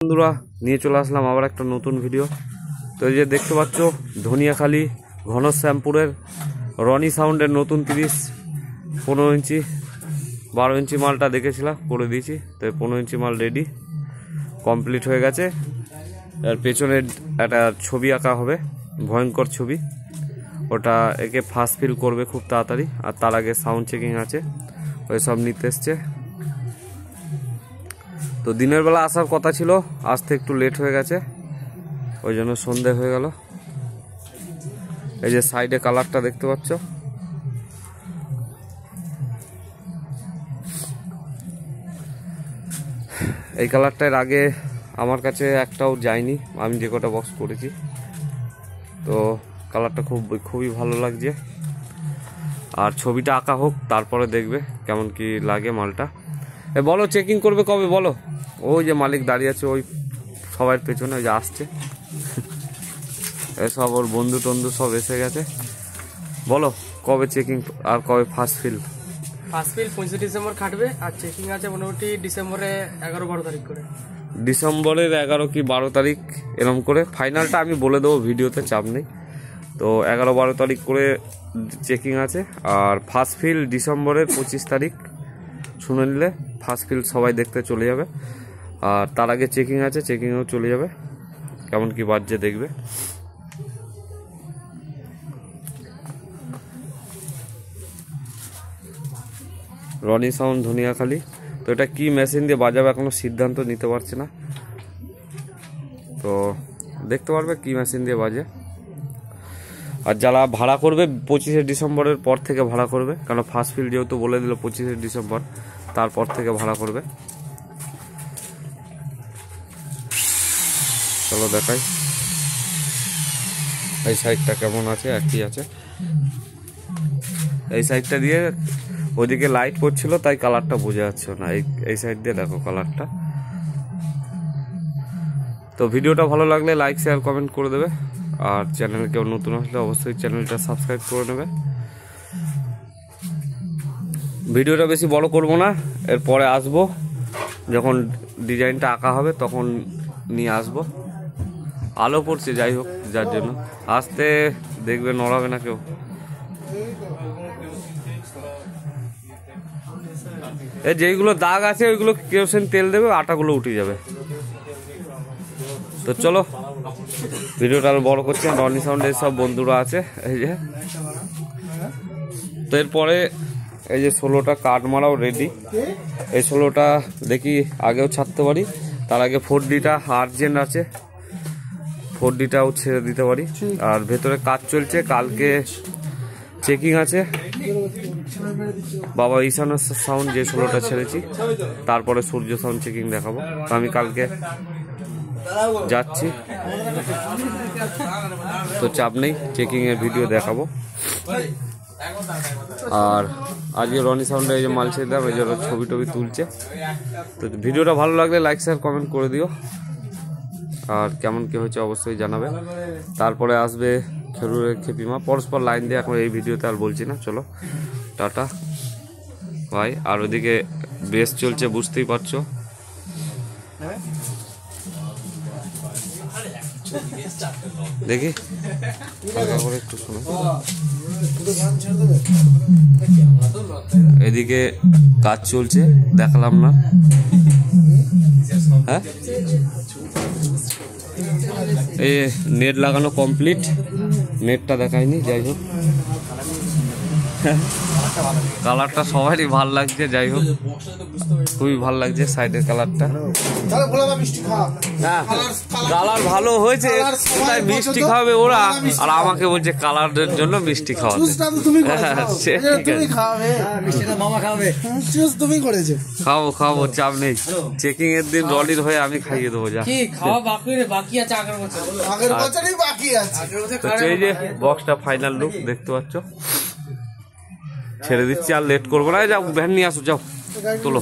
বন্ধুরা নিয়ে চলে আসলাম আবার একটা নতুন ভিডিও। তো এই যে দেখতে পাচ্ছ ধনিয়াখালী ঘনশ্যামপুরের রনি সাউন্ডের নতুন 30-15 ইঞ্চি 12 ইঞ্চি মালটা দেখেছিলাম করে দিয়েছি। তো 15 ইঞ্চি মাল রেডি কমপ্লিট হয়ে গেছে। আর পেছনে একটা ছবি আঁকা হবে, ভয়ঙ্কর ছবি, ওটা একে ফাস্ট ফিল করবে খুব তাড়াতাড়ি। আর তার আগে সাউন্ড চেকিং আছে, ওই সব নিতে এসছে। তো দিনের বেলা আসার কথা ছিল, আসতে একটু লেট হয়ে গেছে, ওই জন্য সন্ধে হয়ে গেল। এই যে সাইডে কালারটা দেখতে পাচ্ছ, এই কালারটার আগে আমার কাছে একটাও যায়নি, আমি যে কটা বক্স করেছি। তো কালারটা খুবই ভালো লাগছে। আর ছবিটা আঁকা হোক, তারপরে দেখবে কেমন কি লাগে মালটা। বলো চেকিং করবে কবে বলো? ওই যে মালিক দাঁড়িয়ে আছে ওই সবার পেছনে, ওই যে আসছে সব ওর বন্ধু টন্ধু সব এসে গেছে। বলো কবে চেকিং আর কবে first fill? First fill 25 December খাটবে, আর চেকিং আছে মোটামুটি ডিসেম্বরে 11-12 তারিখ করে। ডিসেম্বরের 11 কি 12 তারিখ এরকম করে। ফাইনালটা আমি বলে দেবো ভিডিওতে, চাপ নেই। তো 11-12 তারিখ করে চেকিং আছে। আর ফার্স্ট ফিল ডিসেম্বরের 25 তারিখ শুনে নিলে ফার্স্ট ফিল সবাই দেখতে চলে যাবে। আর তার আগে চেকিং আছে, চেকিংও চলে যাবে, কেমন কি বাজছে দেখবে। রনি সাউন্ড ধনিয়াখালী। তো এটা কি মেশিন দিয়ে বাজাবে এখনো সিদ্ধান্ত নিতে পারছে না, তো দেখতে পারবে কি মেশিন দিয়ে বাজে। আর যারা ভাড়া করবে 25শে ডিসেম্বরের পর থেকে ভাড়া করবে, কারণ ফার্স্ট ফিল যেহেতু বলে দিল 25শে ডিসেম্বর, তারপর থেকে ভাড়া করবে। চলো দেখাই এই সাইডটা কেমন আছে। একই আছে, এই সাইডটা দিয়ে ওইদিকে লাইট পড়ছিল তাই কালারটা বোঝা যাচ্ছে না। এই সাইড দিয়ে দেখো কালারটা। তো ভিডিওটা ভালো লাগলে লাইক শেয়ার কমেন্ট করে দেবে। আর চ্যানেলে কেউ নতুন আসলে অবশ্যই চ্যানেলটা সাবস্ক্রাইব করে নেবে। ভিডিওটা বেশি বড় করব না, এরপরে আসবো যখন ডিজাইনটা আঁকা হবে তখন নিয়ে আসবো। আলো পড়ছে যাই হোক, যার জন্য আসতে দেখবে নড়াবে না কেউ। এই যেইগুলো দাগ আছে ওইগুলো কেরোসিন তেল দেবে, আটাগুলো উঠে যাবে। তো চলো ভিডিওটা আরো বড় করছি। রনি সাউন্ডের সব বন্ধুরা আছে এই যে। তো এরপরে এই যে 16টা কাট মারাও রেডি। এই 16টা দেখি আগেও ছাড়তে পারি, তার আগে 4Dটা আর্জেন্ট আছে, 4Dটাও ছেড়ে দিতে পারি। আর ভেতরে কাজ চলছে, কালকে চেকিং আছে। বাবা ঈশান সাউন্ড যে 16টা ছেড়েছি, তারপরে সূর্য সাউন্ড চেকিং দেখাবো। তো আমি কালকে যাচ্ছি, তো চাপ নেই, চেকিং এর ভিডিও দেখাবো। আর আজকে রনি সাউন্ডে এই যে মাল ছেড়ে দাম, এই জন্য ছবি টবি তুলছে। তো ভিডিওটা ভালো লাগলে লাইক শেয়ার কমেন্ট করে দিও। আর কেমন কি হয়েছে অবশ্যই জানাবে। তারপরে আসবে খেরুরের খেপিমা, পরস্পর লাইন দিয়ে এখন এই ভিডিওতে আর বলছি না। চলো টাটা ভাই। আর ওদিকে বেস চলছে, বুঝতেই পারছো। দেখি হালকা করে একটু শোনো। এদিকে কাজ চলছে, দেখালাম না। হ্যাঁ এই নেট লাগানো কমপ্লিট, নেটটা দেখায়নি, যাই হোক কালারটা সবারই ভাল লাগছে। যাই হোক খুবই ভাল লাগছে সাইডের কালারটা। কালার ভালো হয়েছে তাই মিষ্টি খাওয়াবে ওরা, আর আমাকে বলছে কালারের জন্য মিষ্টি খাওয়াবে। খাবো খাবো, চাপ নেই। চেকিং এর দিন রনির হয়ে আমি খাইয়ে দেবো। যা এই যে বক্সটা ফাইনাল লুক দেখতে পাচ্ছ, ছেড়ে দিচ্ছি, আর লেট করবো না। যাও ভ্যান নিয়ে আসো, যাও তোলো।